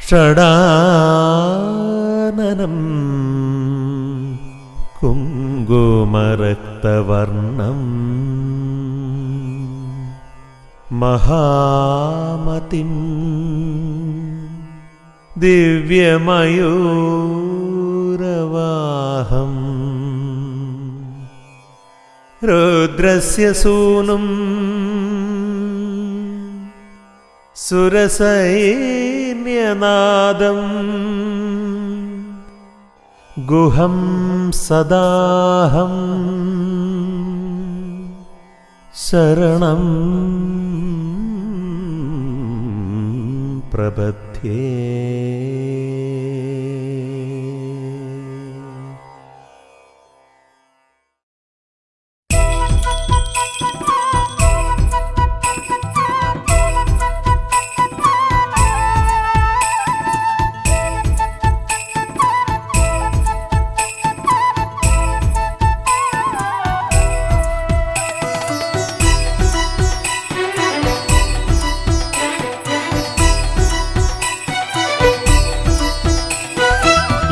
ഷടാനനം കുങ്കുമരക്തവർണം മഹാമതിം ദിവ്യമയൂരവാഹം രുദ്രസ്യ സൂനും സുരസൈന്യനാദം ഗുഹം സദാഹം ശരണം പ്രപദ്യേ.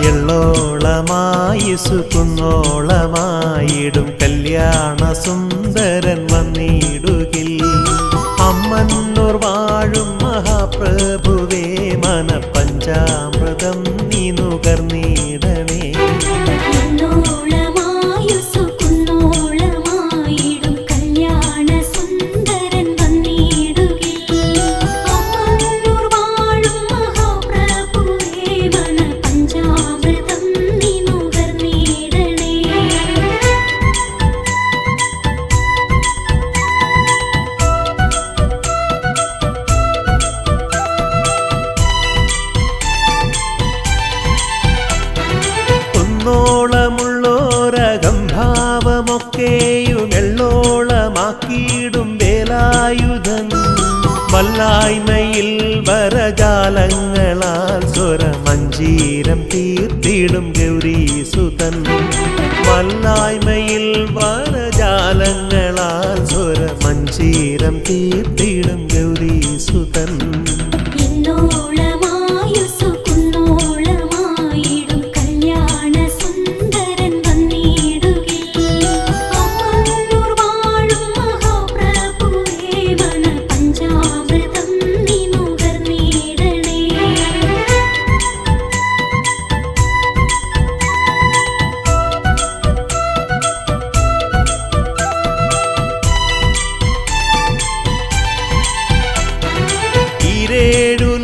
എള്ളോളമായുസു കുന്നോളമായിടും കല്യാണ സുന്ദരൻ വന്നിടുകിൽ അമ്മന്നൂർ വാഴും മഹാപ്രഭുവേ മന പഞ്ചാമൃതം നീ നുകർന്നിടണേ. ോളമുള്ളോരകംഭാവമൊക്കെയും എള്ളോളമാക്കിയിടും വേലായുധൻ വല്ലായ്മയിൽ വരജാലങ്ങളാൽ സ്വരമഞ്ജീരം തീർത്തിടും ഗൗരീസുതൻ. വല്ലായ്മയിൽ വരജാലങ്ങളാൽ സ്വരമഞ്ജീരം തീർത്തിടും ഗൗരീസുതൻ.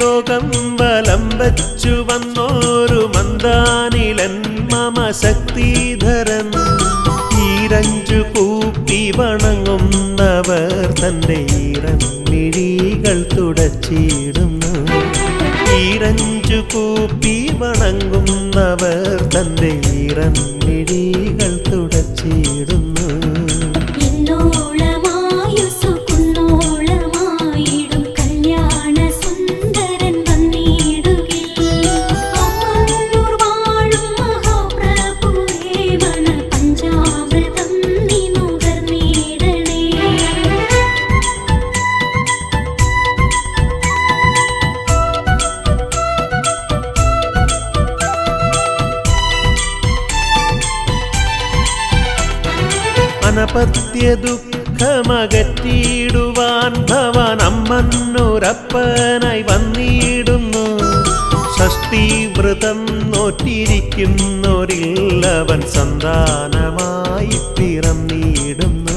ലോകം വലം വച്ചു വന്നോരു മന്ദാനിലൻ മമ ശക്തിധരൻ ഈരഞ്ചു കൂപ്പി വണങ്ങുന്നവർ തൻ്റെ ഈറൻമിഴികൾ തുടച്ചിടുന്നു. ഈരഞ്ചു കൂപ്പി വണങ്ങുന്നവർ തൻ്റെ ഈറൻമിഴികൾ തുടച്ചിടുന്നു. അനപത്യ ദുഃഖമകറ്റിയിടുവാൻ ഭവാൻ അമ്മന്നൂരപ്പനായി വന്നിടുന്നു. ഷഷ്ടിവ്രതം നോറ്റിരിക്കുന്നോരിൽ അവൻ സന്താനമായി പിറന്നിടുന്നു.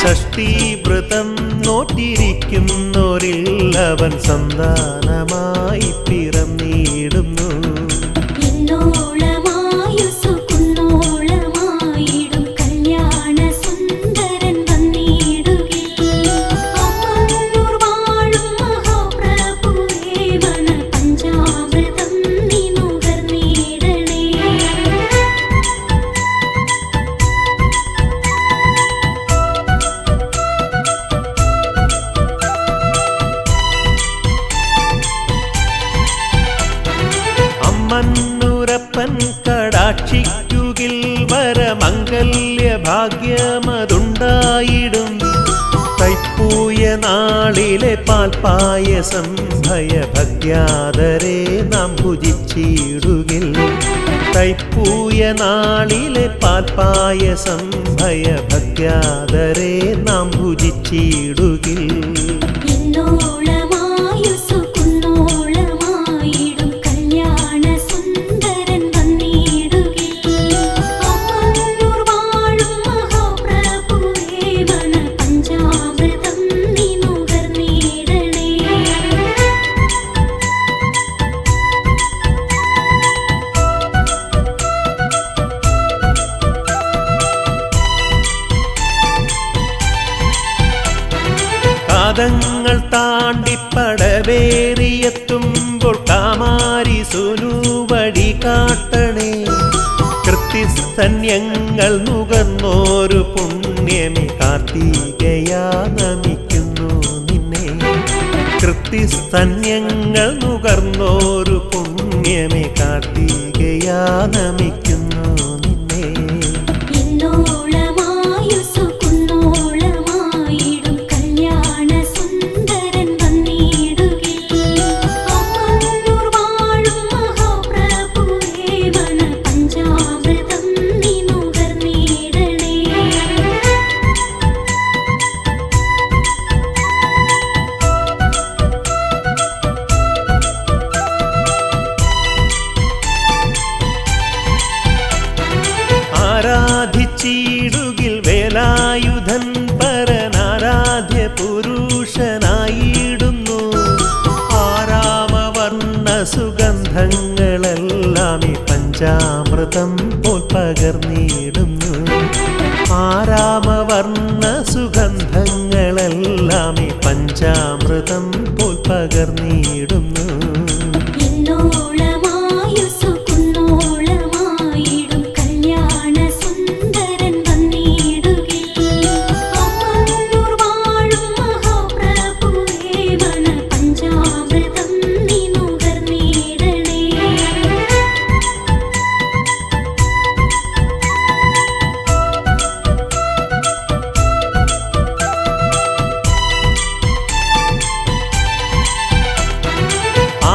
ഷഷ്ടിവ്രതം നോറ്റിരിക്കുന്നോരിൽ അവൻ സന്താനമായി പിറന്നിടുന്നു. മന്നൂരപ്പൻ കടാക്ഷിക്കുകിൽ വരമംഗല്യ ഭാഗ്യമതുണ്ടായിടും. തൈപ്പൂയ നാളിലെ പാൽപായസം ഭയഭക്യാദരേ നാം ഭുജിച്ചിടുകിൽ. തൈപ്പൂയ നാളിലെ പാൽപായസം ഭയഭക്യാദരേ നാം ഭുജിച്ചിടുകിൽ. കാതങ്ങൾ താണ്ടിപ്പടവേറിയെത്തുമ്പോൾ കാമാരി സുനു വഴി കാട്ടണേ. കൃത്യസ്തന്യങ്ങൾ നുകർന്നോരു പുണ്യമേ കാർത്തികയാ നമിക്കുന്നു നിന്നെ. കൃത്യസ്തന്യങ്ങൾ നുകർന്നോരു പുണ്യമേ കാർത്തികയാ നമിക്കുന്നു നിന്നെ. ആരാധിച്ചിടുകിൽ വേലായുധൻ പരനാരാധ്യ പുരുഷനായിടുന്നു. ആരാമവർണ്ണ സുഗന്ധങ്ങളെല്ലാം ഈ പഞ്ചാമൃതം പോൽ പകർന്നിടുന്നു. ആരാമവർണ്ണ സുഗന്ധങ്ങളെല്ലാം ഈ പഞ്ചാമൃതം പോൽ പകർന്നിടുന്നു.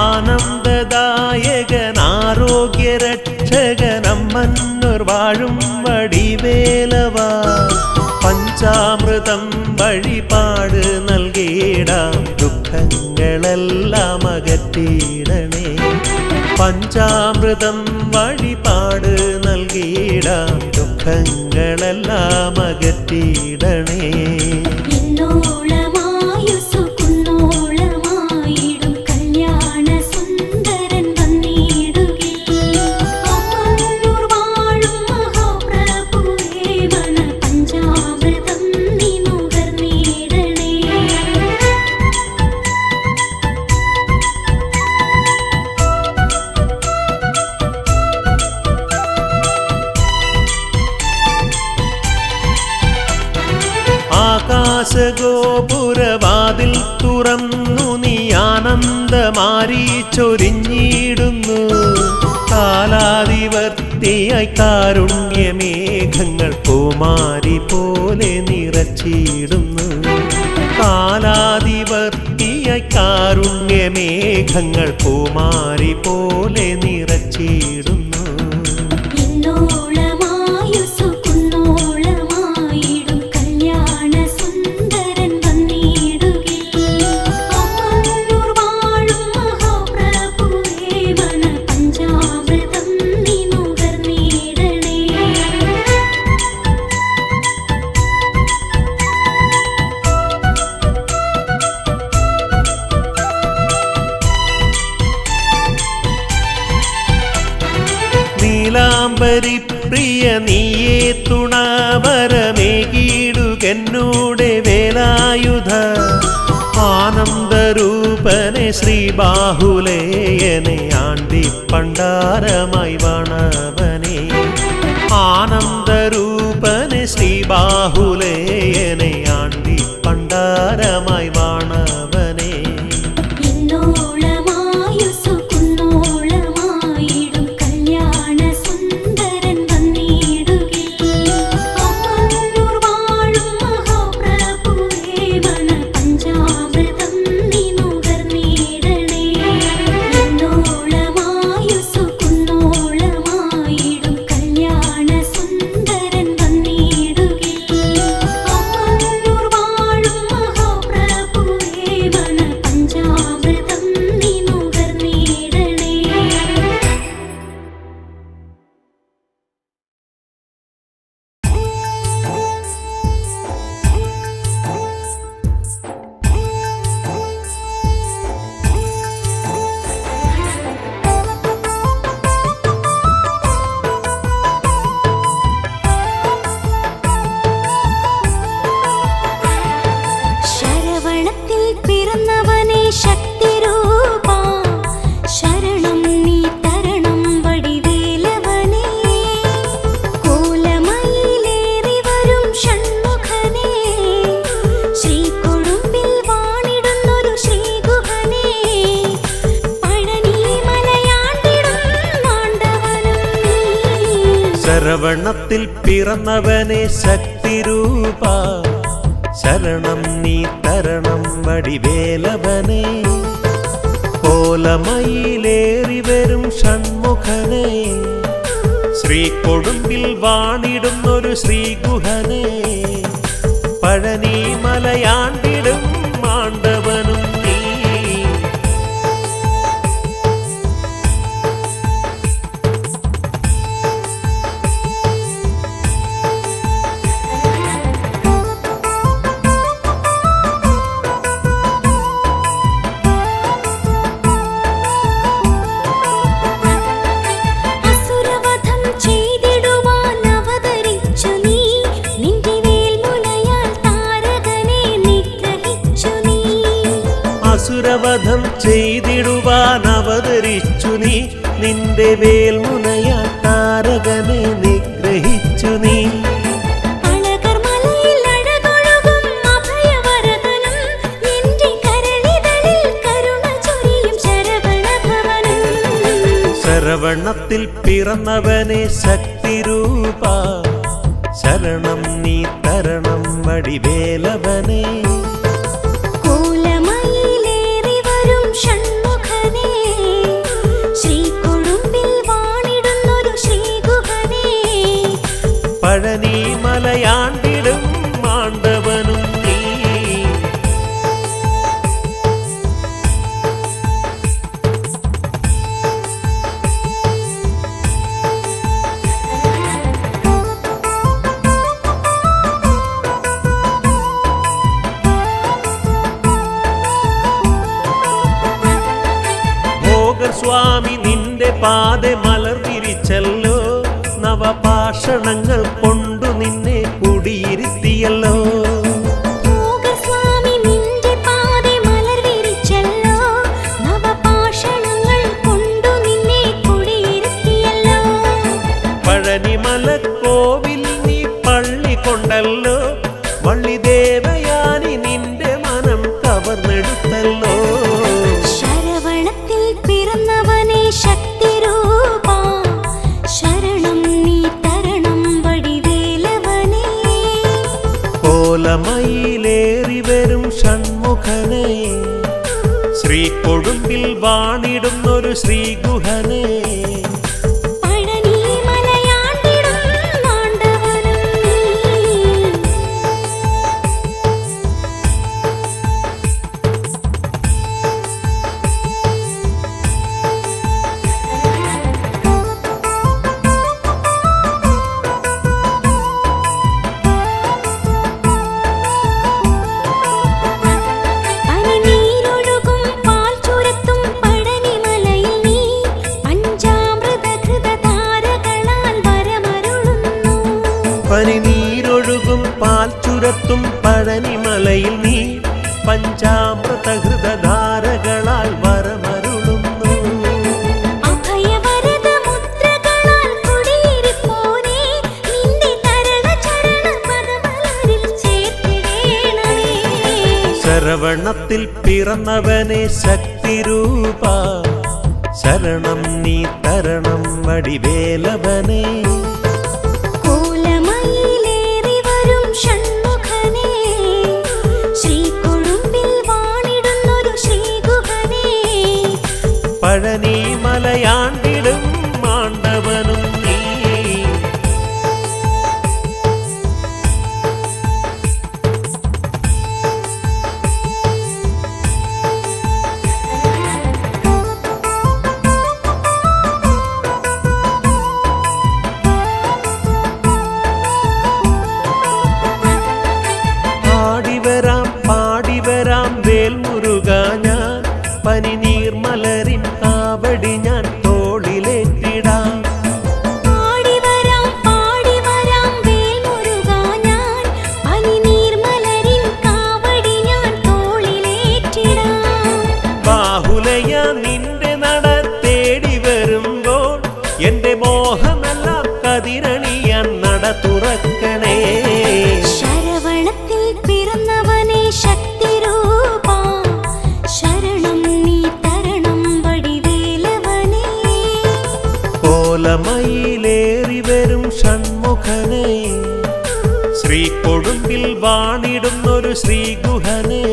ആനന്ദദായകനാരോഗ്യരക്ഷകനമ്മന്നൂർ വാഴും വടിവേലവാ. പഞ്ചാമൃതം വഴിപാട് നൽകിയിടാം ദുഃഖങ്ങളെല്ലാം അകറ്റിയിടണേ. പഞ്ചാമൃതം വഴിപാട് നൽകിയിടാം ദുഃഖങ്ങളെല്ലാം അകറ്റിയിടണേ. ആകാശഗോപുരവാതിൽ തുറന്നു നീ ആനന്ദമാരി ചൊരിഞ്ഞിടുന്നു. കാലാതിവർത്തിയായി കാരുണ്യമേഘങ്ങൾ പൂമാരി പോലെ നിറച്ചിടുന്നു. കാലാതിവർത്തിയായി കാരുണ്യമേഘങ്ങൾ പൂമാരി പോലെ നിറച്ചിടുന്നു. നീലാംബരി പ്രിയ നീയേ തുണാവരമേകിടുകെന്നൂടെ വേലായുധ. ആനന്ദരൂപനെ ശ്രീബാഹുലേയനെ ആണ്ടി പണ്ടാരമായി വണവനെ. ആനന്ദരൂപനെ ശ്രീബാഹുലേയനെ ആണ്ടി പണ്ടാരമായി വണവനെ. പഞ്ചാ ശരവണത്തിൽ പിറന്നവനെ ശക്തിരൂപ ശരണം നീ തരണം വടിവേലവനെ കോലമയിലേറി വരും ഷൺമുഖനെ ശ്രീകൊടുമ്പിൽ വാണിടുന്നൊരു ശ്രീഗുഹനെ പഴനി മലയാണ്ടിടും മാണ്ടവനും നീ അസുരവധം ചെയ്തിടുവാൻ അവതരിച്ചു നീ നിന്റെ വേൽമുനയാൽ താരകനെ നിഗ്രഹിച്ചു നീ ശരവണത്തിൽ പിറന്നവനെ ശക്തിരൂപ ശരണം നീ തരണം വടിവേലവനെ പഴനി മലയാണ്ടിടും മാണ്ടവനും നീ ഭോഗസ്വാമി നിന്റെ പാത മലർവിരിച്ചല്ലോ നവപാഷണങ്ങൾ കൊണ്ടു നിന്നെ കുടിയിരുത്തിയല്ലോ പഴനിമല കോവിൽ നീ പള്ളി കൊണ്ടല്ലോ വള്ളിദേവയാനി നിന്റെ മനം കവർന്നെടുത്തല്ലോ ശരവണത്തിൽ പിറന്നവനെ ശക്തിരൂപ ശരണം നീ തരണം വടിവേലവനെ കോലമയിലേറി വരും ഷൺമുഖനെ ശ്രീകൊടുമ്പിൽ വാണിടുന്നൊരു ശ്രീഗുഹനെ പഴനി മലയാണ്ടിടും മാണ്ടവനും നീ പനിനീരൊഴുകും പാൽ ചുരത്തും പഴനിമലയിൽ നീ പഞ്ചാമൃതഹൃതധാരകളാൽ വരമരുളുന്നു ശരവണത്തിൽ പിറന്നവനെ ശക്തിരൂപ ശരണം നീ തരണം വടിവേലവനെ പഴനി മലയാണ്ടിടും മാണ്ടവനും നീ പാടിവരാം വേൽമുരുക ഞാൻ പനിനീർമലരിൻ കാവടി ഞാൻ തോളിലേറ്റിടാം പാടിവരാം വേൽമുരുക ഞാൻ പനിനീർമലരിൻ കാവടി ഞാൻ തോളിലേറ്റിടാം ബാഹുലയ നിന്റെ നട തേടി വരുമ്പോൾ എന്റെ മോഹമെല്ലാം കതിരണിയാൻ നട തുറക്കണേ ശരവണത്തിൽ പിറന്നവനെ ശക്തിരൂപ ശരണം നീ തരണം വടിവേലവനെ കോലമയിലേറി വരും ഷൺമുഖനെ, ശ്രീകൊടുമ്പിൽ വാണിടുന്നൊരു ശ്രീഗുഹനെ.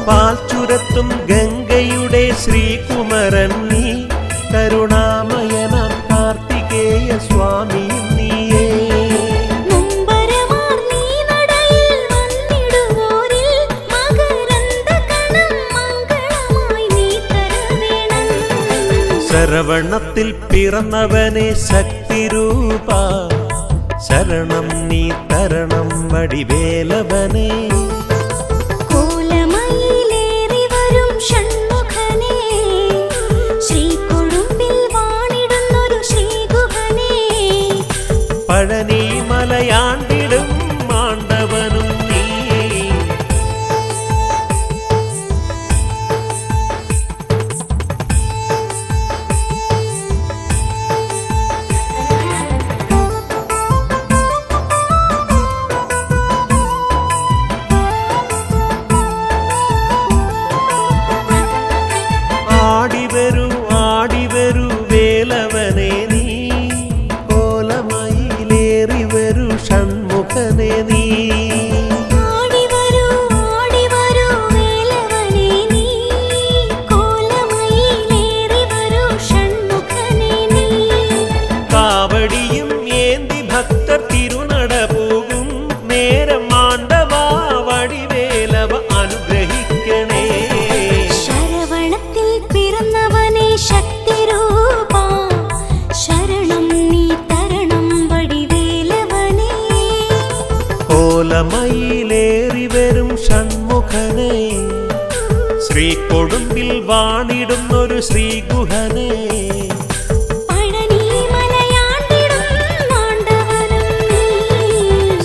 പാൽച്ചുരത്തും ഗംഗയുടെ ശ്രീകുമരൻ നീ, കരുണാമയനാം കാർത്തികേയ സ്വാമിയും നീയേ. ശരവണത്തിൽ പിറന്നവനെ ശക്തിരൂപ, ശരണം നീ തരണം വടിവേലവനെ. പഴനി മലയാണ്ടിടും മാണ്ടവനും നീ. ആടിവരൂ വേലവനെ നീ, കോലമയിലേറി വരൂ ഷൺമുഖനെ നീ. കാവടിയും ഏന്തി ഭക്തർ തിരുനട പോകും നേരം മാണ്ടവാ വടിവേലവ അനുഗ്രഹിക്കണേ. ശരവണത്തിൽ പിറന്നവനെ ശക്തിരൂപ, ശരണം നീ തരണം വടിവേലവനെ. കോലമയിലേറി വരും ഷൺമുഖനെ, ശ്രീകൊടുമ്പിൽ വാണിടുന്നൊരു ശ്രീഗുഹനെ.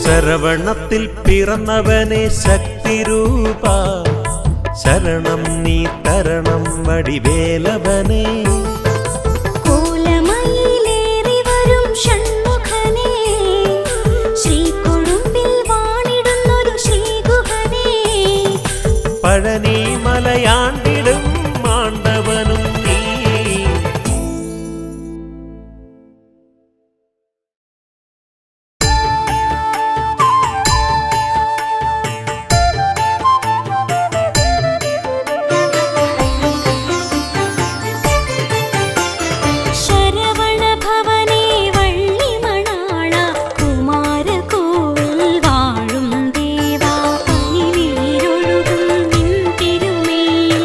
ശരവണത്തിൽ പിറന്നവനെ ശക്തിരൂപ, ശരണം നീ തരണം വടിവേലവനെ. കോലമയിലേറി വരും ഷൺമുഖനെ, ശ്രീകൊടുമ്പിൽ വാണിടുന്നൊരു ശ്രീഗുഹനെ. പഴനി മലയാണ്ടിടും മാണ്ടവനും നീ. വാഴും ദേവാ, പനിനീരൊഴുകും നിൻ തിരുമേൽ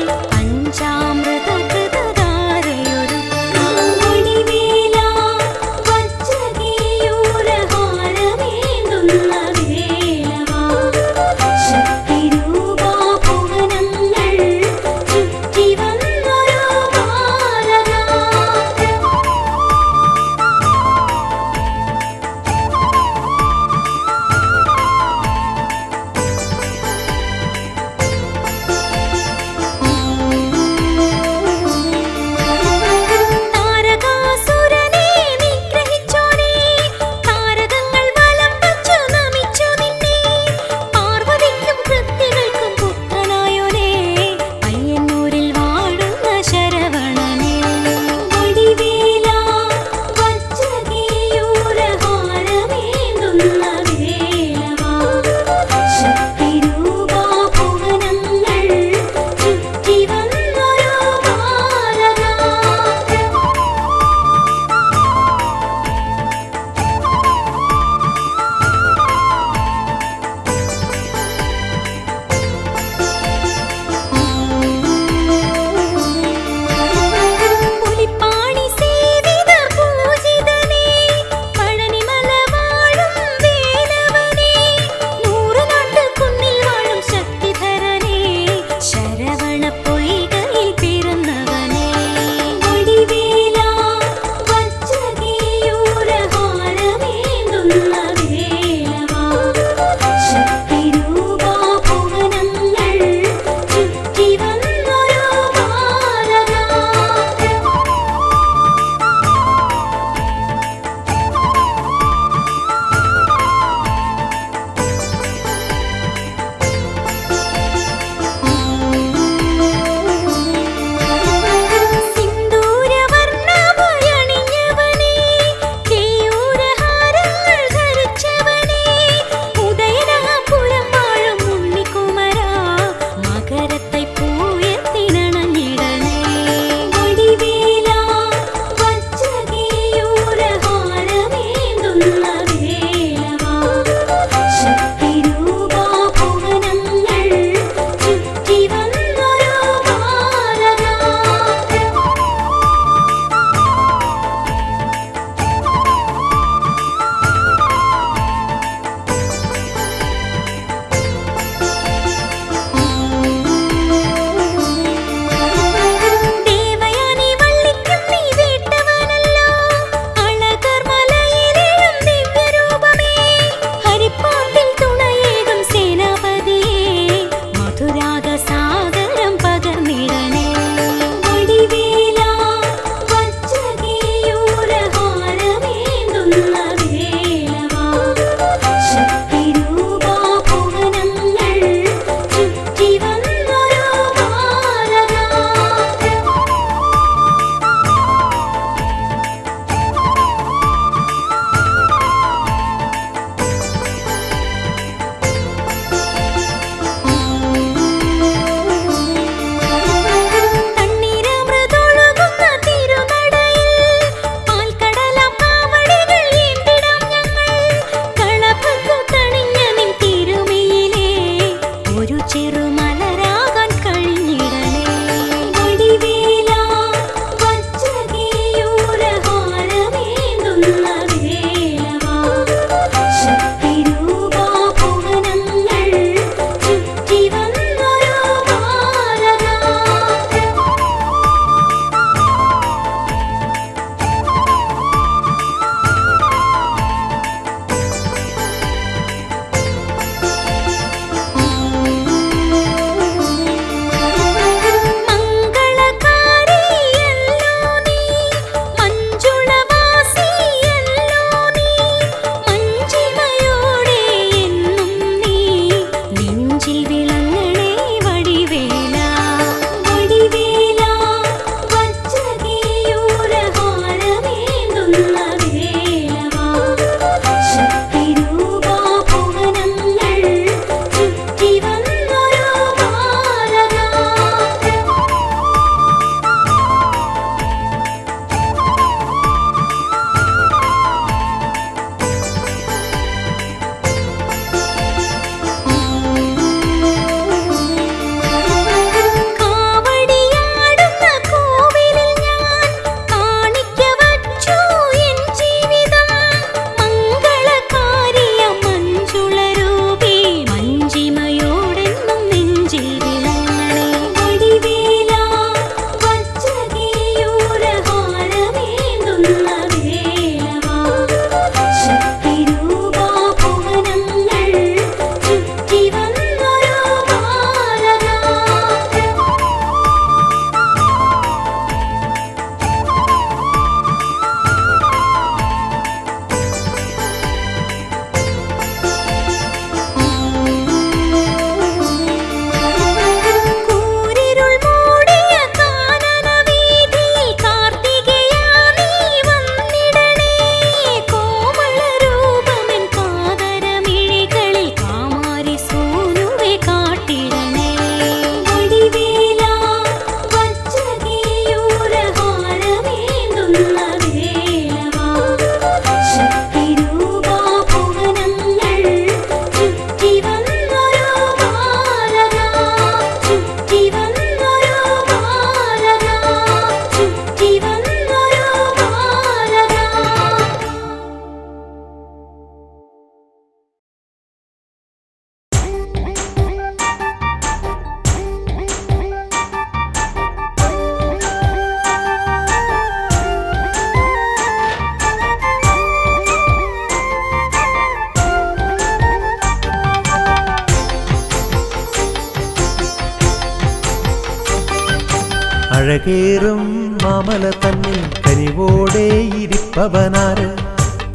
അഴകേറും മാമല തന്നിൽ കനിവോടെ ഇരിപ്പവനാര്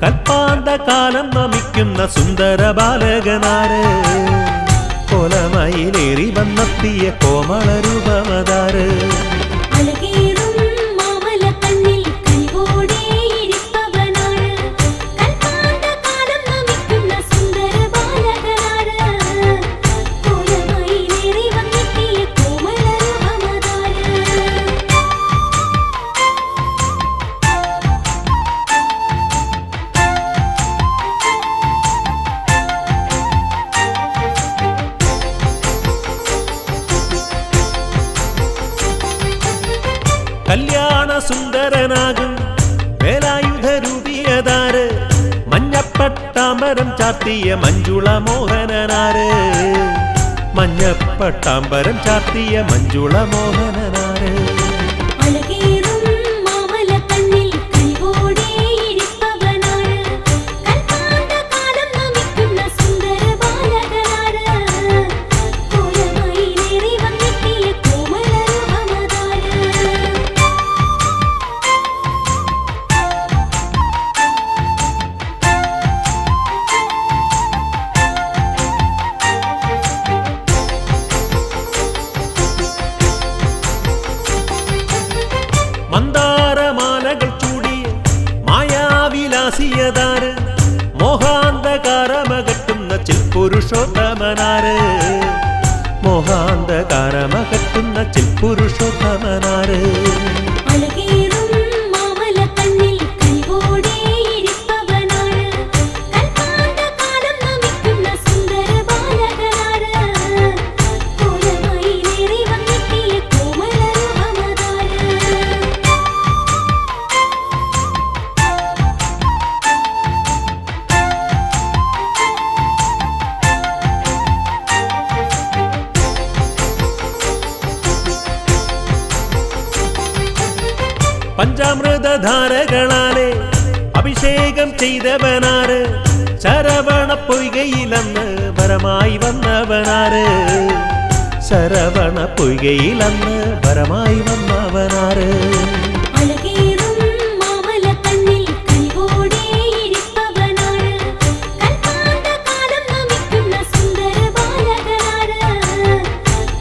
കൽപ്പാന്ത കാലം നമിക്കുന്ന സുന്ദര ബാലകനാര് കോലമയിലേറി വന്നെത്തിയ കോമള രൂപമതാര് അഴകേറും മാമലക്കണ്ണിൽ കനിവോടെ ഇരിപ്പവനാണ് കൽപ്പാന്തകാലം നമിക്കുന്ന സുന്ദര ബാലകനാര് കോലമയിലേറി വന്നെത്തിയ കോമള രൂപമതാര് കല്യാണ സുന്ദരനാകും വേലായുധ രൂപിയതാര് മഞ്ഞപ്പട്ടാമ്പരം ചാർത്തിയ മഞ്ജുള മോഹനനാര് മഞ്ഞപ്പട്ടാമ്പരം ചാർത്തിയ മഞ്ജുള മോഹനനാര് അഴകേറും മാമലക്കണ്ണിൽ കനിവോടെ ഇരിപ്പവനാണ് കൽപ്പാന്തകാലം നമിക്കുന്ന സുന്ദര ബാലകനാര് കോലമയിലേറി വന്നെത്തിയ കോമള രൂപമതാര് മന്ദാരമാലകൾ ചൂടിയ മായാവിലാസിയതാര് മോഹാന്തകാരമകറ്റുന്ന ചിൽപുരുഷോത്തമനാര് മോഹാന്തകാരമകറ്റുന്ന ചിൽപുരുഷോത്തമനാര് അഴകേറും മാമലക്കണ്ണിൽ കനിവോടെ ഇരിപ്പവനാണ് കൽപ്പാന്തകാലം നമിക്കുന്ന സുന്ദര ബാലകനാര് കോലമയിലേറി വന്നെത്തിയ കോമള രൂപമതാര് പഞ്ചാമൃതധാരകളാലെ അഭിഷേകം ചെയ്തവനാര് ശരവണ പൊയ്കയിലന്ന് വരമായി വന്നവനാര് ശരവണ പൊയ്കയിലന്ന് വരമായി വന്നവനാര് അഴകേറും മാമലക്കണ്ണിൽ കനിവോടെ ഇരിപ്പവനാണ് കൽപ്പാന്തകാലം നമിക്കുന്ന സുന്ദര ബാലകനാര്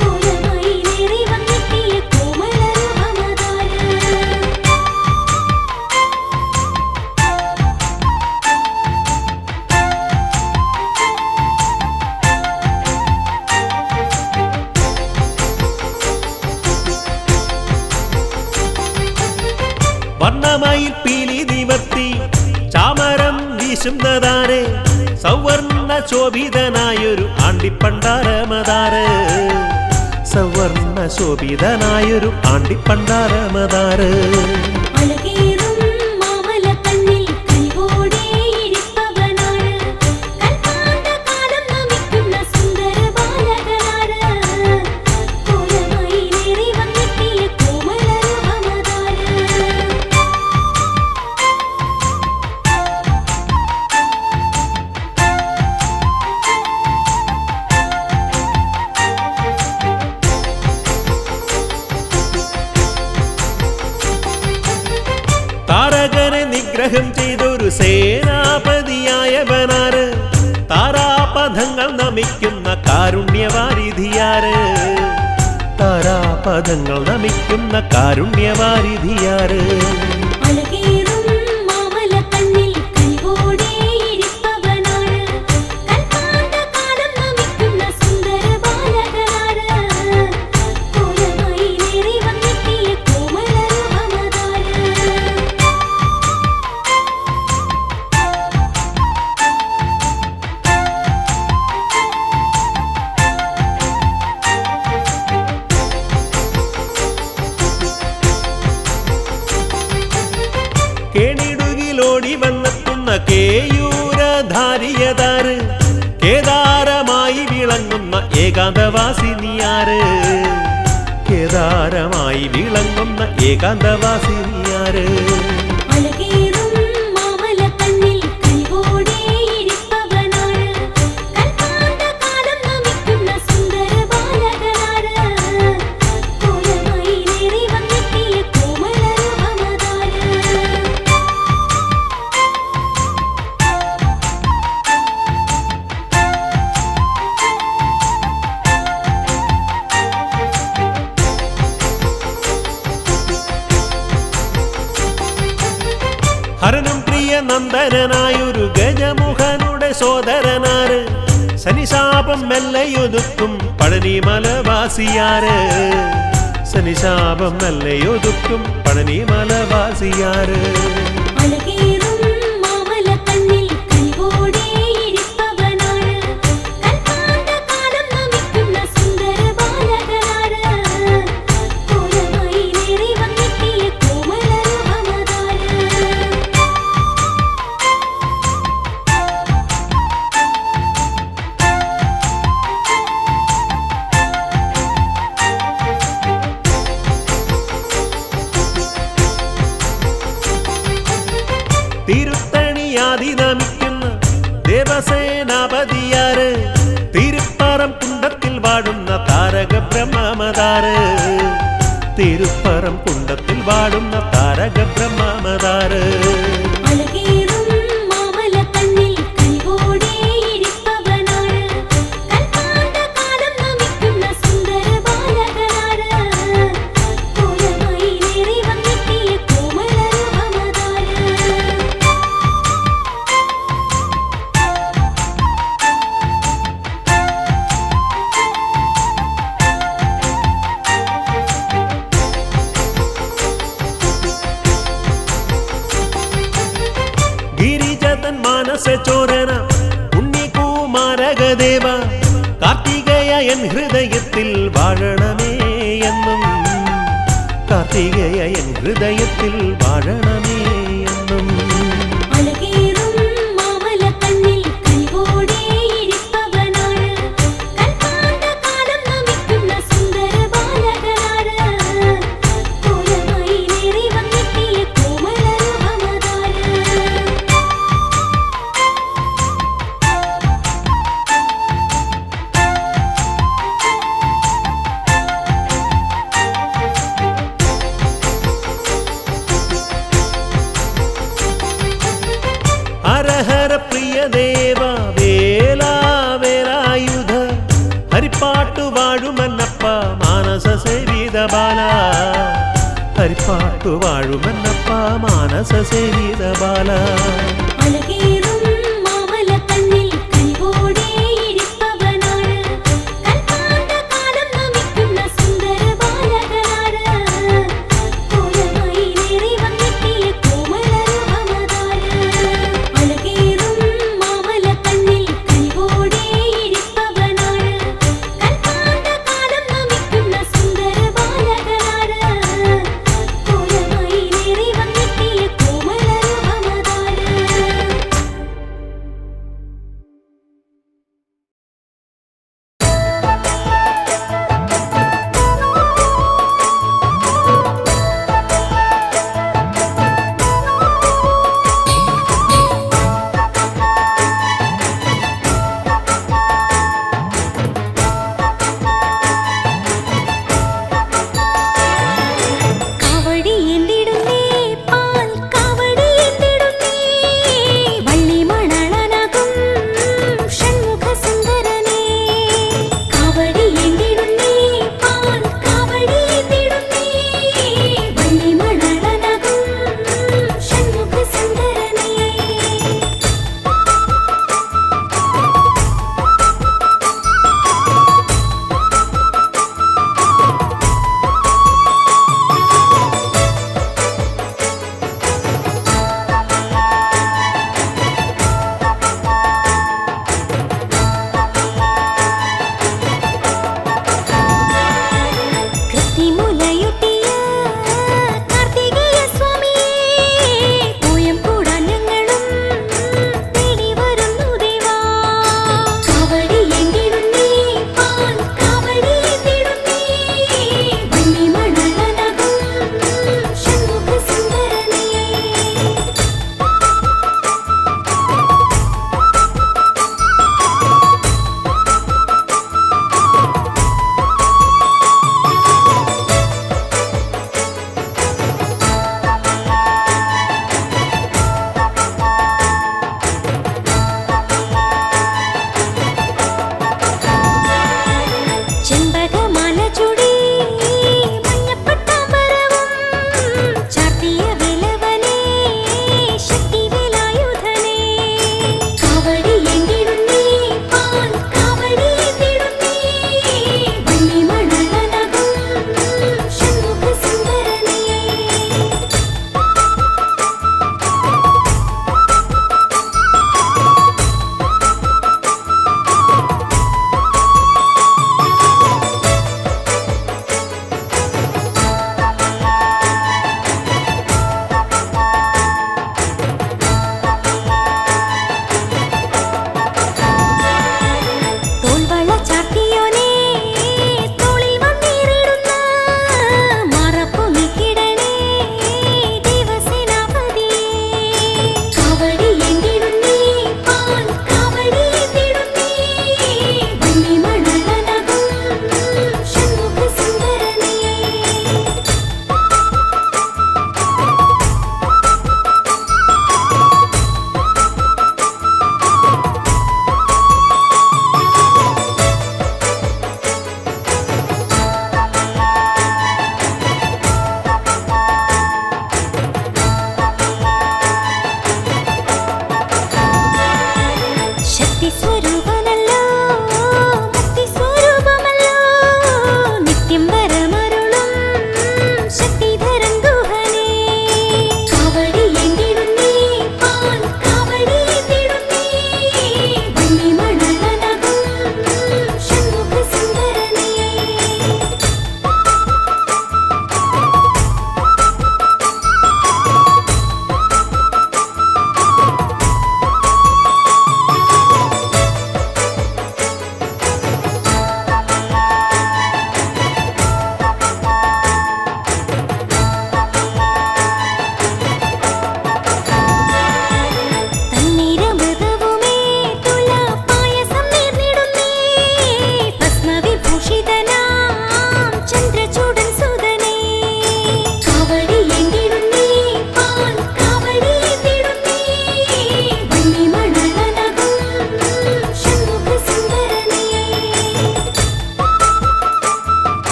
കോലമയിലേറി വന്നെത്തിയ കോമള രൂപമതാര് വർണ്ണമയിൽ പീലി നിവർത്തി ചാമരം വീശുന്നതാര് സൗവർണ ശോഭിതനായൊരു ആണ്ടിപ്പണ്ടാരമതാര് സൗവർണ ശോഭിതനായൊരു ആണ്ടിപ്പണ്ടാരമതാര് അഴകേറും മാമലക്കണ്ണിൽ കനിവോടെ ഇരിപ്പവനാണ് കൽപ്പാന്തകാലം നമിക്കുന്ന സുന്ദര ബാലകനാര് കോലമയിലേറി വന്നെത്തിയ കോമള രൂപമതാര് താരകനെ നിഗ്രഹം ചെയ്തൊരു സേനാപതിയായവനാര് താരാപഥങ്ങൾ നമിക്കുന്ന കാരുണ്യവാരിധിയാര് താരാപഥങ്ങൾ നമിക്കുന്ന കാരുണ്യവാരിധിയാര് അഴകേറും മാമലക്കണ്ണിൽ കനിവോടെ ഇരിപ്പവനാണ് കൽപ്പാന്തകാലം നമിക്കുന്ന സുന്ദര ബാലകനാര് കോലമയിലേറി വന്നെത്തിയ കോമള രൂപമതാര് കേണിടുകിലോടി വന്നെത്തുന്ന കേയൂരധാരിയതാര് കേദാരമായി വിളങ്ങുന്ന ഏകാന്തവാസിനിയാര് കേദാരമായി വിളങ്ങുന്ന ഏകാന്തവാസിനിയാര് അഴകേറും മാമലക്കണ്ണിൽ കനിവോടെ ഇരിപ്പവനാണ് കൽപ്പാന്തകാലം നമിക്കുന്ന സുന്ദര ബാലകനാര് കോലമയിലേറി വന്നെത്തിയ ഹരനും പ്രിയ നന്ദനായൊരു ഗജമുഖനുടെ സോദരനാര് ശനിശാപം മെല്ലയൊതുക്കും പഴനിമലവാസിയാര് ശനിശാപം മെല്ലയൊതുക്കും പഴനിമലവാസിയാര് അഴകേറും മാമലക്കണ്ണിൽ കനിവോടെ ഇരിപ്പവനാണ് കൽപ്പാന്തകാലം നമിക്കുന്ന സുന്ദര ബാലകനാണ് കോലമയിലേറി വന്നെത്തിയ കോമളരൂപമതാര് തിരുത്തണിയാതി നമിക്കുന്ന ദേവസേനാപതിയാര് തിരുപ്പറം കുണ്ടത്തിൽ വാടുന്ന താരക ബ്രഹ്മമതാര് തിരുപ്പറം കുണ്ടത്തിൽ വാടുന്ന താരക ബ്രഹ്മമതാര് അഴകേറും മാമലക്കണ്ണിൽ കനിവോടെ ഇരിപ്പവനാണ് കൽപ്പാന്തകാലം നമിക്കുന്ന സുന്ദര ബാലകനാണ് കോലമയിലേറി വന്നെത്തിയ കോമളരൂപമതാര് ഗിരിജതൻ മാനസ ചോരന ഉണ്ണികുമാരകദേവ കാർത്തികേയ എൻ ഹൃദയത്തിൽ വാഴണമേ എന്നും കാർത്തികേയ എൻ ഹൃദയത്തിൽ വാഴണമേ എന്നും അഴകേറും മാമലക്കണ്ണിൽ കനിവോടെ ഇരിപ്പവനാണ് കൽപ്പാന്തകാലം നമിക്കുന്ന സുന്ദര ബാലകനാണ് കോലമയിലേറി വന്നെത്തിയ കോമളരൂപമതാര് ഹരഹര പ്രിയ ദേവ വേലാവേലായുധ ഹരിപ്പാട്ടു വാഴുമന്നപ്പ മാനസ സേവിത ബാല ഹരിപ്പാട്ടു വാഴുമന്നപ്പ മാനസ സേവിത ബാല അഴകേറും മാമലക്കണ്ണിൽ കനിവോടെ ഇരിപ്പവനാണ് കൽപ്പാന്തകാലം നമിക്കുന്ന സുന്ദര ബാലകനാണ് കോലമയിലേറി വന്നെത്തിയ കോമളരൂപമതാര് അഴകേറും മാമലക്കണ്ണിൽ കനിവോടെ ഇരിപ്പവനാണ് കൽപ്പാന്തകാലം നമിക്കുന്ന സുന്ദര ബാലകനാണ് കോലമയിലേറി വന്നെത്തിയ കോമളരൂപമതാര്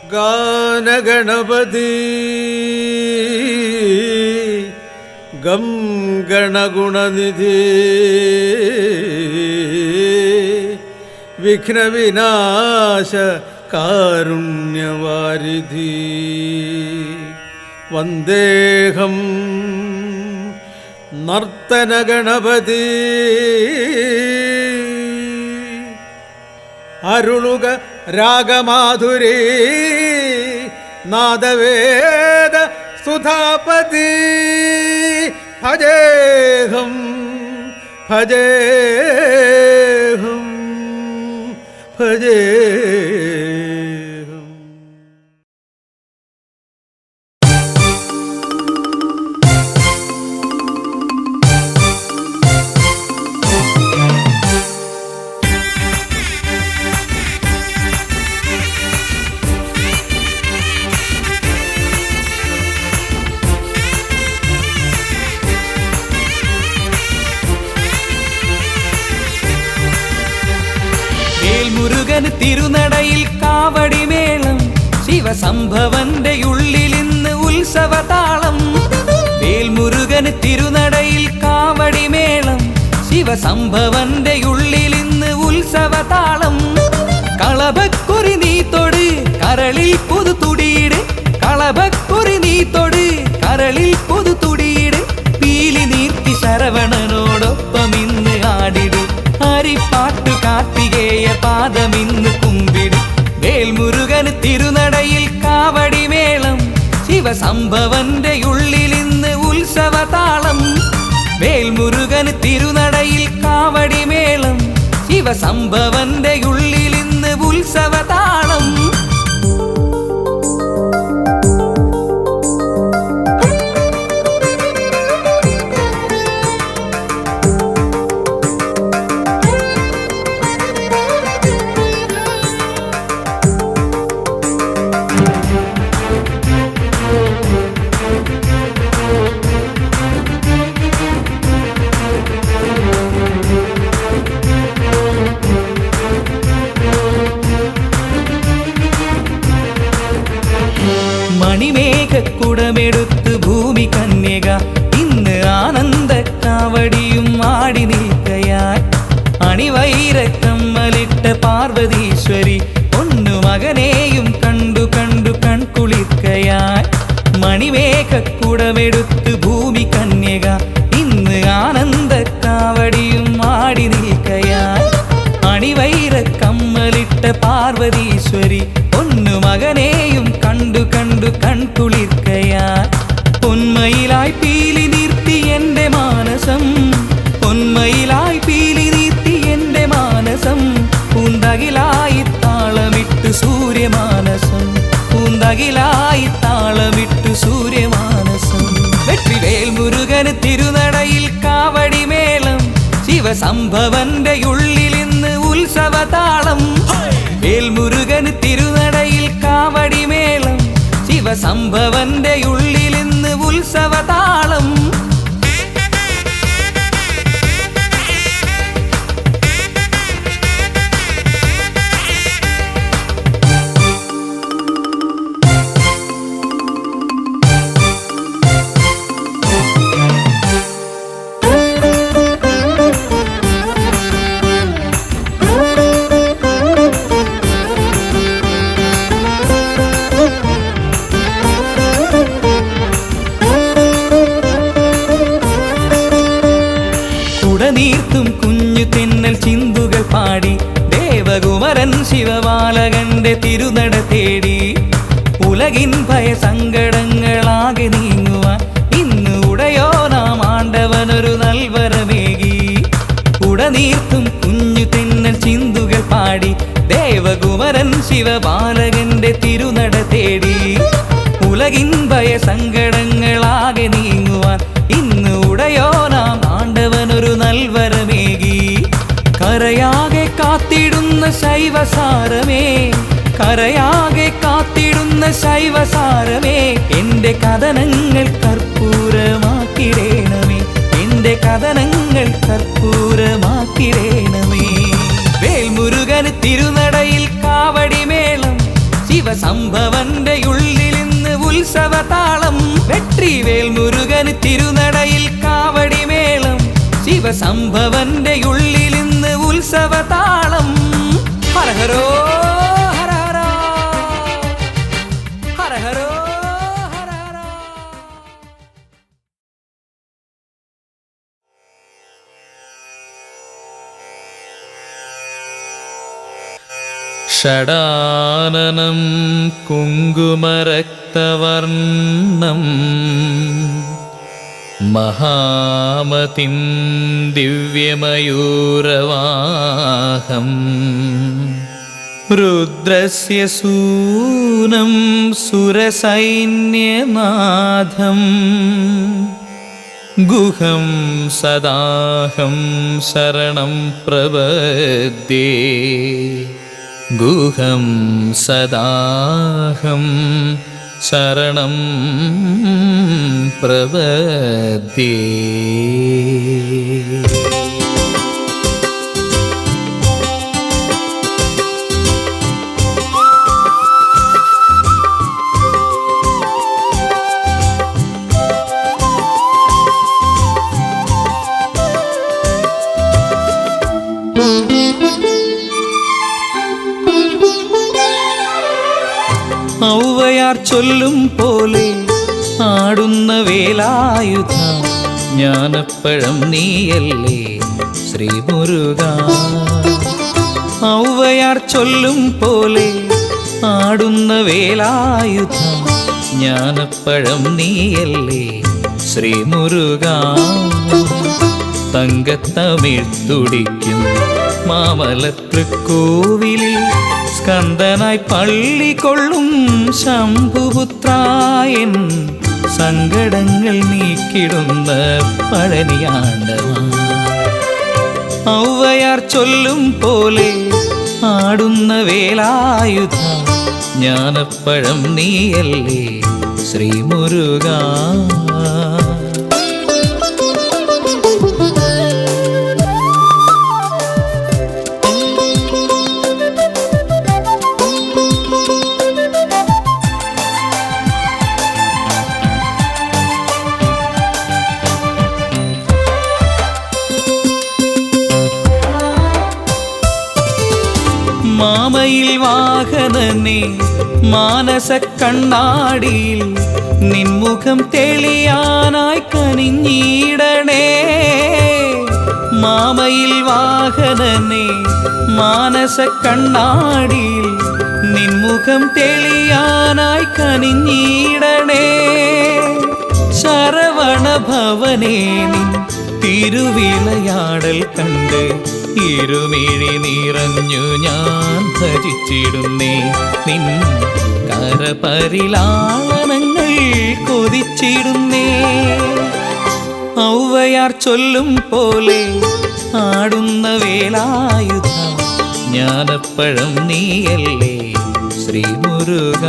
ഗാനഗണപതി ഗം ഗണഗുണനിധി വിഘ്നവിനാശ കാരുണ്യവാരിധി വന്ദേഹം നർത്തനഗണപതി അരുളുക രാഗമാധുരി നാദവേദ സുധാപതി ഭജേഹം ഭജേഹം ഭജേഹം. മുരുകൻ തിരുനടയിൽ കാവടിമേളം ശിവസംഭവന്റെ ഉള്ളിൽ ഇന്ന് ഉത്സവതാളം. വേൽമുരുകൻ തിരുനടയിൽ കാവടിമേളം ശിവസംഭവന്റെ ഉള്ളിൽ ഇന്ന് ഉത്സവതാളം. കളഭക്കുറി നീ തൊട് കരളിൽ പുതു തുടിയിട്, കളഭക്കുറി നീ തൊട് കരളിൽ പുതു തുടിയിട്. പീലി നീർത്തി ശരവണനോടൊപ്പം ഇന്ന് ആടിട്, ഹരിപ്പാട്ടു കാർത്തികേയ പാദമിന്ന് കുമ്പിട്. വേൽമുരുകൻ തിരുനടയിൽ കാവടിമേളം ശിവസംഭവന്റെ ഉള്ളിൽ ഇന്ന് ഉത്സവതാളം. വേൽമുരുകൻ തിരുനടയിൽ കാവടിമേളം ശിവസംഭവന്റെ ഉള്ളിൽ ഇന്ന് ഉത്സവതാളം. മണിമേഘക്കുടമെടുത്ത് ഭൂമി കന്യക ഇന്ന് ആനന്ദ കാവടിയും ആടി നിൽക്കയായി. അണിവൈരക്കമ്മലിട്ട പാർവതീശ്വരി ഒന്നു മകനെയും കണ്ടു കണ്ടു കൺകുളിർക്കയായി. മണിമേഘക്കുടമെടുത്ത് ഭൂമി കന്യക ഇന്ന് ആനന്ദ കാവടിയും ആടി നിൽക്കയായി. അണിവൈരക്കമ്മലിട്ട പാർവതീശ്വരി ഒന്നു മകനെയും കണ്ടു കണ്ടു കൺകുളിർക്കയായി. പൊന്മയിലായി പീലി നീർത്തി എൻ്റെ മാനസം, പൊന്മയിലായി പീലി നീർത്തി എൻ്റെ മാനസം. പൂന്തകിലായി താളമിട്ടു സൂര്യമാനസം, പൂന്തകിലായി താളമിട്ടു സൂര്യമാനസം. വെற்றிവേൽ മുരുകൻ തിരുനടയിൽ കാവടിമേളം ശിവസംഭവന്റെ ഉള്ളിൽ ഇന്ന് ഉത്സവതാളം. വേൽമുരുകൻ തിരുനടയിൽ കാവടിമേളം ശിവസംഭവന്റെ ഉള്ളിൽ ഇന്ന് ഉത്സവതാളം. നീർത്തും കുഞ്ഞു തെന്നൽ ചിന്തുകൾ പാടി ദേവകുമരൻ ശിവബാലകന്റെ തിരുനട തേടി. ഉലകിൻ ഭയസങ്കടങ്ങളാകെ നീങ്ങുവാൻ ഇന്ന് ഉടയോ നാം ആണ്ടവനൊരു നൽവരമേകി. ഉടനീർത്തും കുഞ്ഞു തെന്നൽ ചിന്തുകൾ പാടി ദേവകുമരൻ ശിവബാലകന്റെ തിരുനട തേടി. ഉലകിൻ ഭയസങ്കടങ്ങളാകെ നീങ്ങുവാൻ ഇന്ന് ഉടയോ നാം ആണ്ടവനൊരു നൽവരമേകി. കരയാകെ കാത്തിടുന്ന ശൈവസാരമേ, കരയാകെ കാത്തിടുന്ന ശൈവസാരമേ, എൻ്റെ കഥനങ്ങൾ കർപ്പൂരമാക്കിടേണമേ, എൻ്റെ കഥനങ്ങൾ കർപ്പൂരമാക്കിടേണമേ. വേൽമുരുകൻ തിരുനടയിൽ കാവടിമേളം ശിവസംഭവ ശ്രീവേൽ മുരുകന് തിരുനടയിൽ കാവടിമേളം ശിവസംഭവന്റെ ഉള്ളിൽ ഇന്ന് ഉത്സവതാളം ഹരഹരോ ഹരഹരോ ഹരഹരോ ഹരഹരോ. ഷടാനനം കുങ്കുമരക്തവർണം മഹാമതിം ദിവ്യമയൂരവാഹം രുദ്രസ്യ സൂനം സുരസൈന്യനാഥം ഗുഹം സദാഹം ശരണം പ്രപദ്യേ ഗുഹം സദാഹം ശരണം പ്രപദ്യേ. ഔവയാർ ചൊല്ലും പോലെ ആടുന്ന വേലായുധ ജ്ഞാനപ്പഴം നീയല്ലേ ശ്രീമുരുക. ഔവയാർ ചൊല്ലും പോലെ ആടുന്ന വേലായുധ ജ്ഞാനപ്പഴം നീയല്ലേ ശ്രീമുരുക. തങ്കത്തമിഴ് തുടിക്കും മാമലത്തൃക്കോവിലിൽ സ്കന്ദനായി പള്ളി കൊള്ളും ശംഭുപുത്രായൻ സങ്കടങ്ങൾ നീക്കിടുന്ന പഴനിയാണ്ടവാ. ഔവയാർ ചൊല്ലും പോലെ ആടുന്ന വേലായുധ ജ്ഞാനപ്പഴം നീയല്ലേ ശ്രീമുരുക. മാമയിൽ വാഹനനെ മാനസ കണ്ണാടിയിൽ നിൻമുഖം തെളിയാനായി കനിഞ്ഞിടണേ. മാമയിൽ വാഹനനെ മാനസ കണ്ണാടിയിൽ നിൻമുഖം തെളിയാനായി കനിഞ്ഞിടണേ. ശരവണ ഭവനേ നിൻ തിരുവിളയാടൽ കണ്ട് ഇരുമിഴി നിറഞ്ഞു ഞാൻ ഭജിച്ചിടുന്നേ. നിൻ കരപരിലാളനങ്ങൾ കൊതിച്ചിടുന്നേ. ഔവയാർ ചൊല്ലും പോലെ ആടുന്ന വേലായുധ ജ്ഞാനപ്പഴം നീയല്ലേ ശ്രീമുരുക.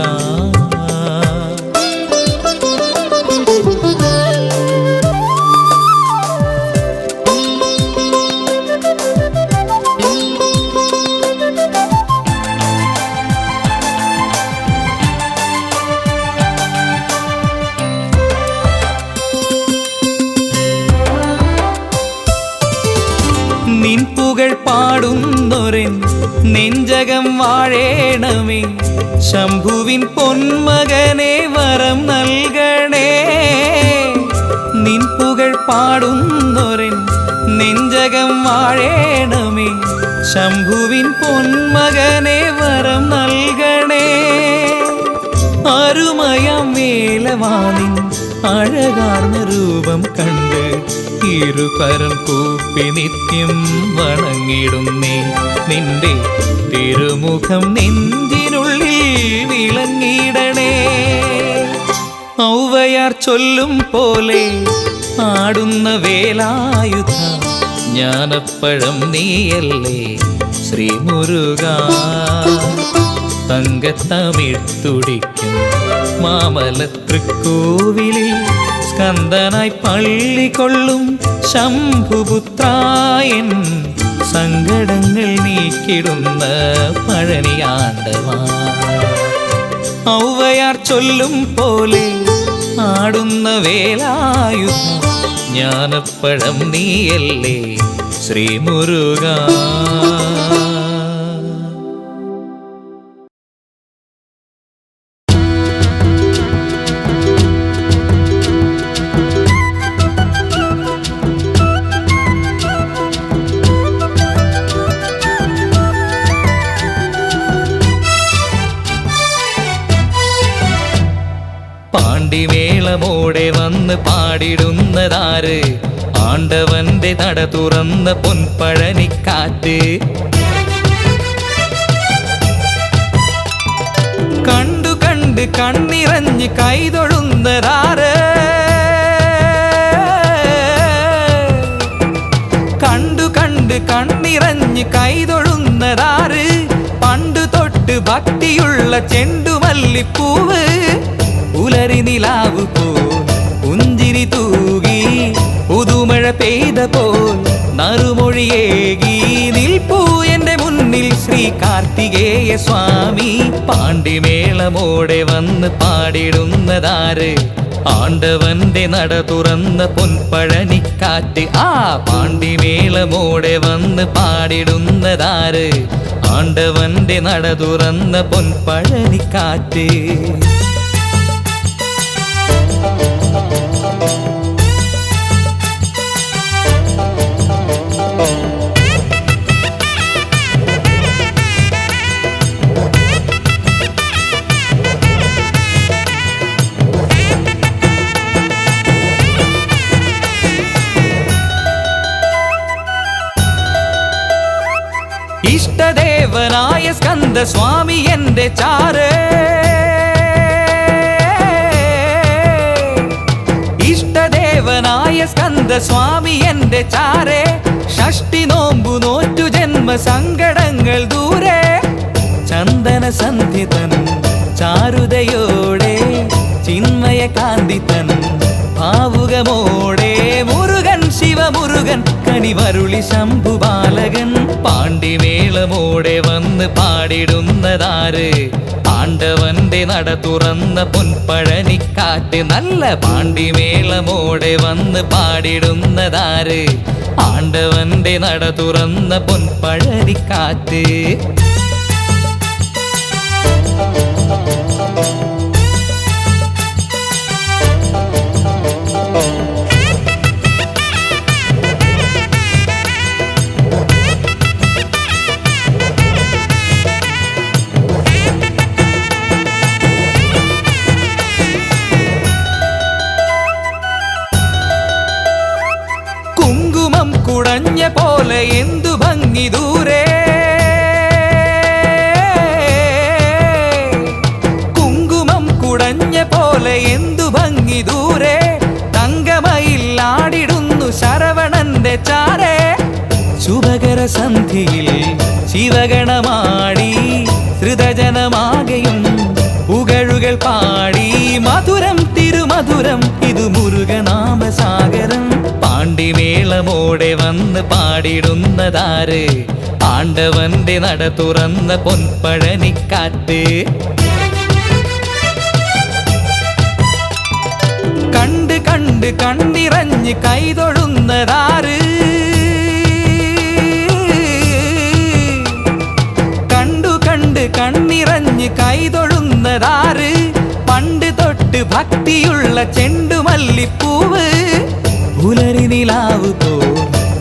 നിൻ പുകൾ പാടുന്നൊരൻ നെഞ്ചകം വാഴേണമേ. ശംഭുവിൻ പൊന്മകനെ വരം നൽകണേ. നിൻ പുകൾ പാടുന്നൊരൻ നെഞ്ചകം വാഴേണമേ. ശംഭുവിൻ പൊന്മകനെ വരം നൽകണേ. അരുമയാം വേലവാനിൻ അഴകാർന്ന രൂപം കണ്ട് ഇരുകരം കൂപ്പി നിത്യം വണങ്ങിടുന്നേ. നിന്റെ തിരുമുഖം നെഞ്ചിനുള്ളിൽ വിളങ്ങിടണേ. ഔവയാർ ചൊല്ലും പോലെ ആടുന്ന വേലായുധ ജ്ഞാനപ്പഴം നീയല്ലേ ശ്രീമുരുക. തങ്കത്തമിഴ് തുടിക്കും മാമലത്തൃക്കോവിലിൽ സ്കന്ദനായി പള്ളി കൊള്ളും ശംഭുപുത്രായൻ സങ്കടങ്ങൾ നീക്കിടുന്ന പഴനിയാണ്ടവാ. ഔവയാർ ചൊല്ലും പോലെ ആടുന്ന വേലായുധം ജ്ഞാനപ്പഴം നീയല്ലേ ശ്രീ മുരുക. പാണ്ടിമേളമോടെ വന്ന് പാടിടുന്നതാര്? ആണ്ടവന്റെ നട തുറന്ന പൊൻപഴനിക്കാറ്റ്. കണ്ടു കണ്ട് കണ്ണിറഞ്ഞ് കൈതൊഴുന്നതാര്? കണ്ടു കണ്ട് കണ്ണിറഞ്ഞ് കൈതൊഴുന്നതാര്? പണ്ടു തൊട്ട് ഭക്തിയുള്ള ചെണ്ടുമല്ലിപ്പൂവ്. ഉലരി നിലാവ് പോൽ പുഞ്ചിരി തൂകി പുതുമഴ പെയ്ത പോൽ നറുമൊഴിയേകി നിൽപ്പൂ എന്റെ മുന്നിൽ ശ്രീ കാർത്തികേയ സ്വാമി. പാണ്ടിമേളമോടെ വന്ന് പാടിടുന്നതാര്? ആണ്ടവന്റെ നട തുറന്ന പൊൻപഴനിക്കാറ്റ്. ആ പാണ്ടിമേളമോടെ വന്ന് പാടിടുന്നതാര്? ആണ്ടവന്റെ നട തുറന്ന പൊൻപഴനിക്കാറ്റ്. ഇഷ്ടദേവനായ സ്കന്ദ സ്വാമി എന്റെ ചാരേ. ഇഷ്ടദേവനായ സ്കന്ദ സ്വാമി എന്റെ ചാരേ. ഷഷ്ടി നോമ്പു നോറ്റു ജന്മ സങ്കടങ്ങൾ ദൂരെ. ചന്ദന സന്ധിതൻ ചാരുതയോടെ ചിന്മയ കാന്തിതൻ ഭാവുകമോടെ മുരുകൻ ശിവമുരുകൻ കനിവരുളി ശംഭുബാലകൻ. പാണ്ടിമേളമോടെ വന്ന് പാടിടുന്നതാര്? ആണ്ടവന്റെ നട തുറന്ന പൊൻപഴനിക്കാറ്റ്. നല്ല പാണ്ടിമേളമോടെ വന്ന് പാടിടുന്നതാര്? ആണ്ടവന്റെ നട തുറന്ന പൊൻപഴനിക്കാറ്റ്. കുടഞ്ഞ പോലെ എന്തു ഭംഗി ദൂരെ. കുങ്കുമം കുടഞ്ഞ പോലെ എന്തു ഭംഗി ദൂരെ. തങ്കമയിൽ ആടിടുന്നു ശരവണന്റെ ചാരേ. ശുഭകര സന്ധിയിൽ ശിവഗണമാടി ശ്രുതജനമാകെയും പുകഴുകൾ പാടി. മധുരം തിരുമധുരം ഇതു മുരുകനാമസാഗരം. പാണ്ടിമേളമോടെ വന്ന് പാടിടുന്നതാര്? ആണ്ടവന്റെ നട തുറന്ന പൊൻപഴനിക്കാറ്റ്. കണ്ട് കണ്ട് കണ്ണിറഞ്ഞ് കൈതൊഴുന്നതാര്? കണ്ടു കണ്ട് കണ്ണിറഞ്ഞ് കൈതൊഴുന്നതാര്? പണ്ട് തൊട്ട് ഭക്തിയുള്ള ചെണ്ടുമല്ലിപ്പൂവ്. ഉലരി നിലാവ് പോൽ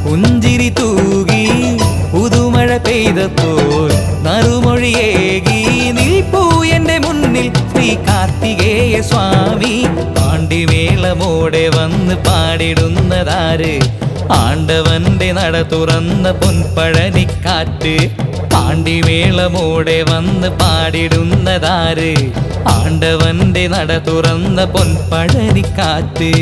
പുഞ്ചിരി തൂകി പുതുമഴ പെയ്തപ്പോൾ നറുമൊഴിയേകി നിൽപ്പൂ എന്റെ മുന്നിൽ ശ്രീ കാർത്തികേയ സ്വാമി. പാണ്ടിമേളമോടെ വന്ന് പാടിടുന്നതാര്? ആണ്ടവന്റെ നട തുറന്ന പൊൻപഴനിക്കാറ്റ്. പാണ്ടിമേളമോടെ വന്ന് പാടിടുന്നതാര്? ആണ്ടവന്റെ നട തുറന്ന പൊൻപഴനിക്കാറ്റ്.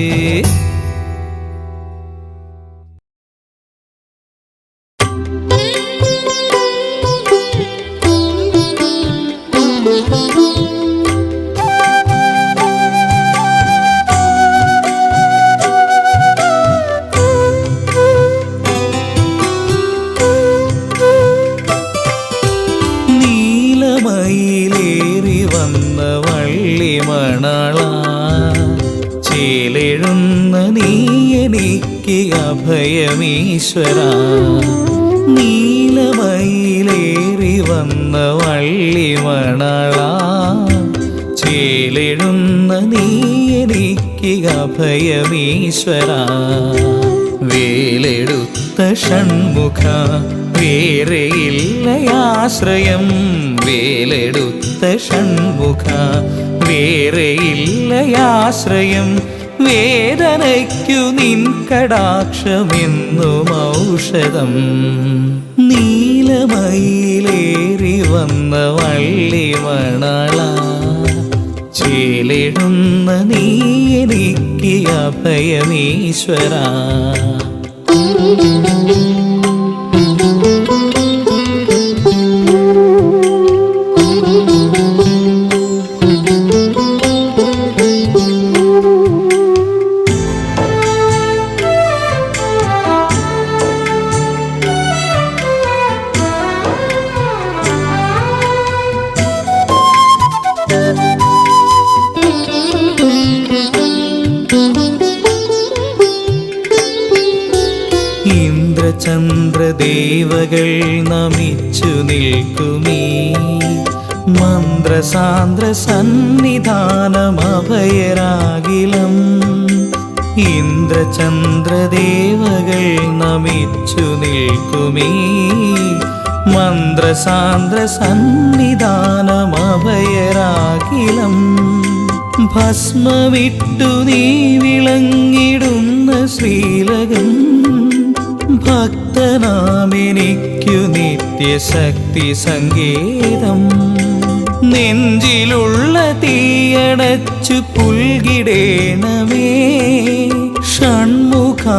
നീലമയിലേറി വന്ന വള്ളിമണള ചേലിടുന്ന നീ എനിക്ക് അഭയമീശ്വര നീലമയിലേറി വന്ന വള്ളിമണള ചേലിടുന്ന നീ എനിക്ക് അഭയമീശ്വര വേലെടുത്ത ഷൺമുഖ വേറെയില്ലയാശ്രയം വേലെടുത്ത ഷൺമുഖ വേറെയില്ലയാശ്രയം വേദനയ്ക്കു നിൻ കടാക്ഷമെന്നും ഔഷധം നീലമയിലേറി വന്ന വള്ളിമണള ചേലിടുന്ന നീ എനിക്ക് അഭയമീശ്വര ഇന്ദ്രചന്ദ്രദേവകൾ നമിച്ചു നിൽക്കുമീ മന്ത്രസാന്ദ്ര സന്നിധാനമഭയരാകിലം ഇന്ദ്രചന്ദ്രദേവകൾ നമിച്ചു നിൽക്കുമീ മന്ത്രസാന്ദ്ര സന്നിധാനമഭയരാകിലം ഭസ്മവിട്ടു നീ വിളങ്ങിടുന്ന ശ്രീലകം ഭക്തനാമെനിക്കു നിത്യശക്തി സങ്കേതം നെഞ്ചിലുള്ള തീയണച്ചു പുൽകിടേണമേ ഷൺമുഖായെനിക്കു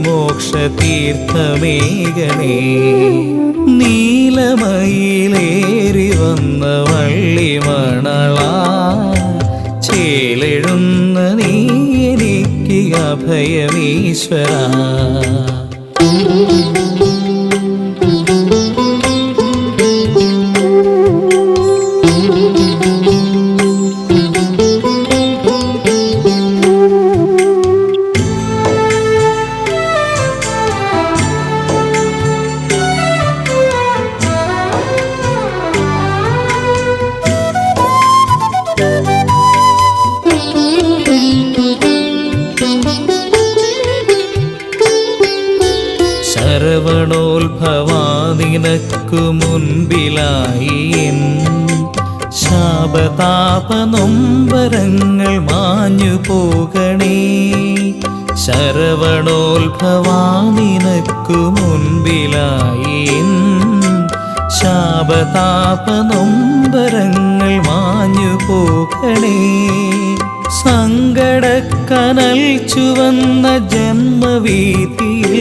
മോക്ഷതീർത്ഥമേകണേ നീലമയിലേറി വന്ന വള്ളിമണള ചേലെഴുന്ന നീ എനിക്ക് അഭയമീശ്വര ശരവണോത്ഭവാനിനക്കു മുൻപിലായി എൻ ശാപതാപനൊമ്പരങ്ങൾ മാഞ്ഞു പോകണേ ശരവണോത്ഭവാനിനക്കു മുൻപിലായി എൻ ശാപതാപനൊമ്പരങ്ങൾ മാഞ്ഞു പോകണേ സങ്കടക്കനൽ ചുവന്ന ജന്മവീതിയിൽ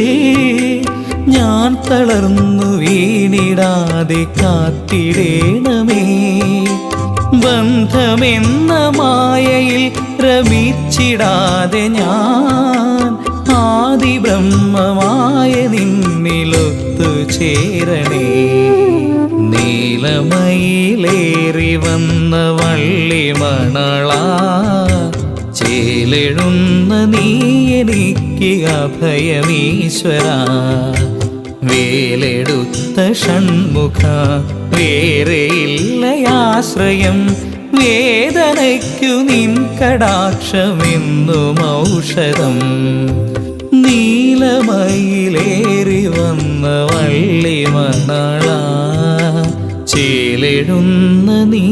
ഞാൻ തളർന്നു വീണിടാതെ കാത്തിടേണമേ ബന്ധമെന്ന മായയിൽ രമിച്ചിടാതെ ഞാൻ ആദിബ്രഹ്മമായ നിന്നിലൊത്തു ചേരണേ നീലമയിലേറി വന്ന വള്ളിമണള ചേലെഴുന്ന നീ എനിക്ക് അഭയമീശ്വര വേലെടുത്ത ഷൺമുഖ വേറെയില്ലയാശ്രയം വേദനയ്ക്കു നിൻ കടാക്ഷമെന്നും ഔഷധം നീലമയിലേറി വന്ന വള്ളിമണള ചേലെഴുന്ന നീ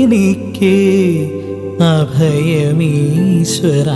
എനിക്ക് അഭയമീശ്വര